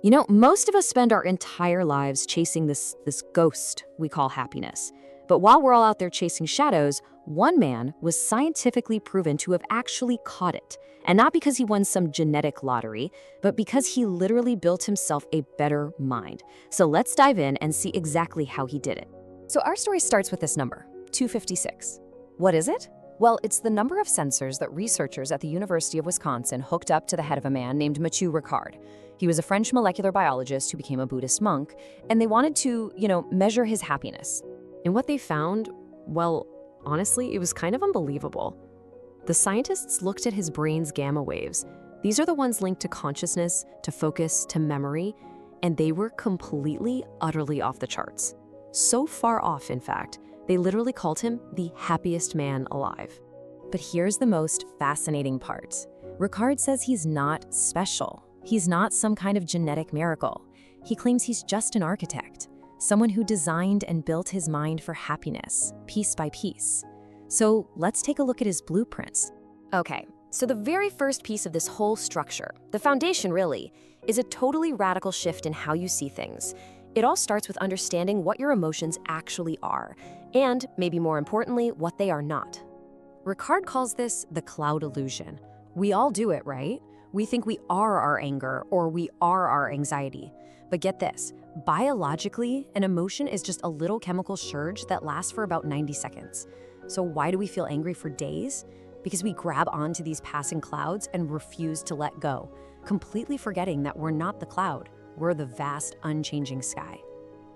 You know, most of us spend our entire lives chasing this ghost we call happiness. But while we're all out there chasing shadows, one man was scientifically proven to have actually caught it. And not because he won some genetic lottery, but because he literally built himself a better mind. So let's dive in and see exactly how he did it. So our story starts with this number, 256. What is it? Well, it's the number of sensors that researchers at the University of Wisconsin hooked up to the head of a man named Matthieu Ricard. He was a French molecular biologist who became a Buddhist monk, and they wanted to, measure his happiness. And what they found, well, honestly, it was kind of unbelievable. The scientists looked at his brain's gamma waves. These are the ones linked to consciousness, to focus, to memory, and they were completely, utterly off the charts. So far off, in fact, they literally called him the happiest man alive. But here's the most fascinating part. Ricard says he's not special. He's not some kind of genetic miracle. He claims he's just an architect, someone who designed and built his mind for happiness, piece by piece. So let's take a look at his blueprints. Okay, so the very first piece of this whole structure, the foundation really, is a totally radical shift in how you see things. It all starts with understanding what your emotions actually are, and, maybe more importantly, what they are not. Ricard calls this the cloud illusion. We all do it, right? We think we are our anger or we are our anxiety. But get this, biologically, an emotion is just a little chemical surge that lasts for about 90 seconds. So why do we feel angry for days? Because we grab onto these passing clouds and refuse to let go, completely forgetting that we're not the cloud, we're the vast, unchanging sky.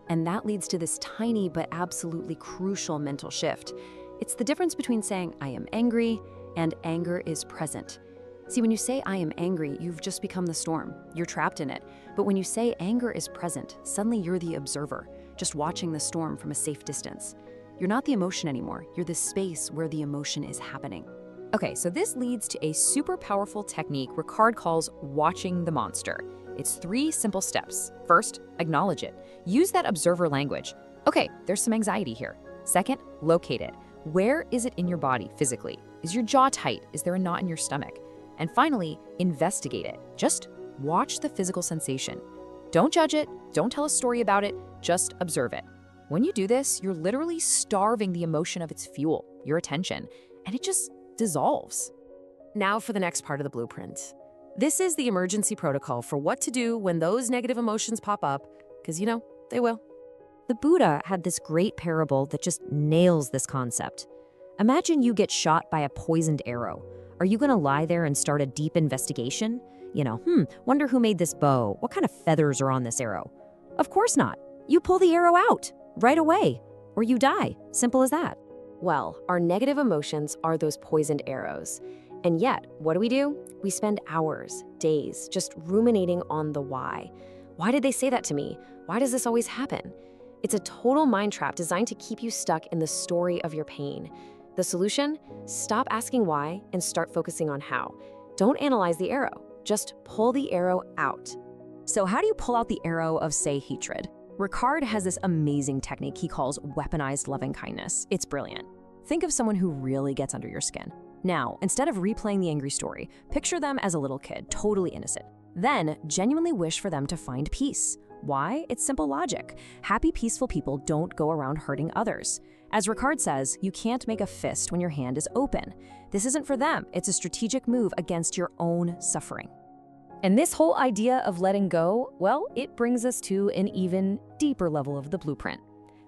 And that leads to this tiny but absolutely crucial mental shift. It's the difference between saying, I am angry, and anger is present. See, when you say, I am angry, you've just become the storm. You're trapped in it. But when you say anger is present, suddenly you're the observer, just watching the storm from a safe distance. You're not the emotion anymore. You're the space where the emotion is happening. Okay, so this leads to a super powerful technique Ricard calls watching the monster. It's 3 simple steps. First, acknowledge it. Use that observer language. Okay, there's some anxiety here. Second, locate it. Where is it in your body physically? Is your jaw tight? Is there a knot in your stomach? And finally, investigate it. Just watch the physical sensation. Don't judge it, don't tell a story about it, just observe it. When you do this, you're literally starving the emotion of its fuel, your attention, and it just dissolves. Now for the next part of the blueprint. This is the emergency protocol for what to do when those negative emotions pop up, because they will. The Buddha had this great parable that just nails this concept. Imagine you get shot by a poisoned arrow. Are you gonna lie there and start a deep investigation? Wonder who made this bow? What kind of feathers are on this arrow? Of course not. You pull the arrow out right away, or you die. Simple as that. Well, our negative emotions are those poisoned arrows. And yet, what do? We spend hours, days, just ruminating on the why. Why did they say that to me? Why does this always happen? It's a total mind trap designed to keep you stuck in the story of your pain. The solution? Stop asking why and start focusing on how. Don't analyze the arrow, just pull the arrow out. So how do you pull out the arrow of, say, hatred? Ricard has this amazing technique he calls weaponized loving kindness. It's brilliant. Think of someone who really gets under your skin. Now, instead of replaying the angry story, picture them as a little kid, totally innocent. Then, genuinely wish for them to find peace. Why? It's simple logic. Happy, peaceful people don't go around hurting others. As Ricard says, you can't make a fist when your hand is open. This isn't for them. It's a strategic move against your own suffering. And this whole idea of letting go, well, it brings us to an even deeper level of the blueprint.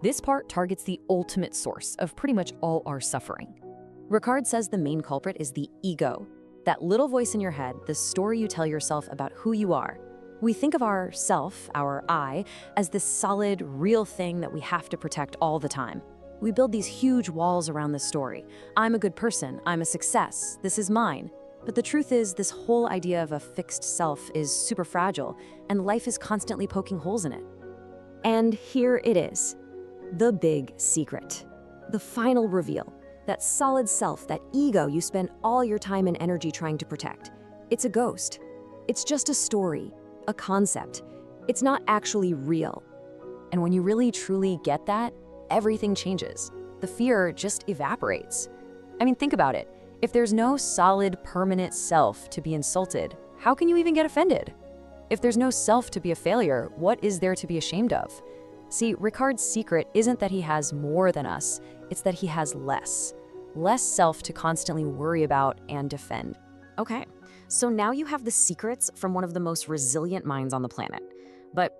This part targets the ultimate source of pretty much all our suffering. Ricard says the main culprit is the ego, that little voice in your head, the story you tell yourself about who you are. We think of our self, our I, as this solid, real thing that we have to protect all the time. We build these huge walls around the story. I'm a good person, I'm a success, this is mine. But the truth is, this whole idea of a fixed self is super fragile, and life is constantly poking holes in it. And here it is, the big secret, the final reveal. That solid self, that ego you spend all your time and energy trying to protect. It's a ghost. It's just a story, a concept. It's not actually real. And when you really truly get that, everything changes. The fear just evaporates. I mean, think about it. If there's no solid, permanent self to be insulted, how can you even get offended? If there's no self to be a failure, what is there to be ashamed of? See, Ricard's secret isn't that he has more than us, it's that he has less. Less self to constantly worry about and defend. Okay, so now you have the secrets from one of the most resilient minds on the planet. But,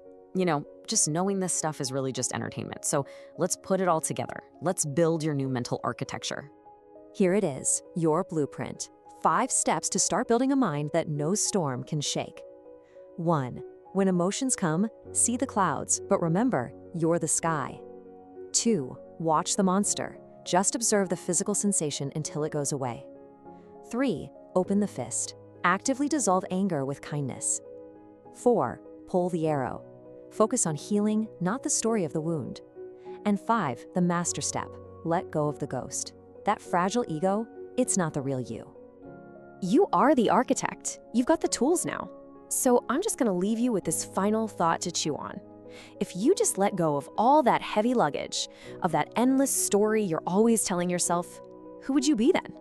just knowing this stuff is really just entertainment. So let's put it all together. Let's build your new mental architecture. Here it is, your blueprint. 5 steps to start building a mind that no storm can shake. 1. When emotions come, see the clouds, but remember, you're the sky. 2. Watch the monster. Just observe the physical sensation until it goes away. 3. Open the fist. Actively dissolve anger with kindness. 4. Pull the arrow. Focus on healing, not the story of the wound. And 5. The master step. Let go of the ghost. That fragile ego, it's not the real you. You are the architect. You've got the tools now. So I'm just going to leave you with this final thought to chew on. If you just let go of all that heavy luggage, of that endless story you're always telling yourself, who would you be then?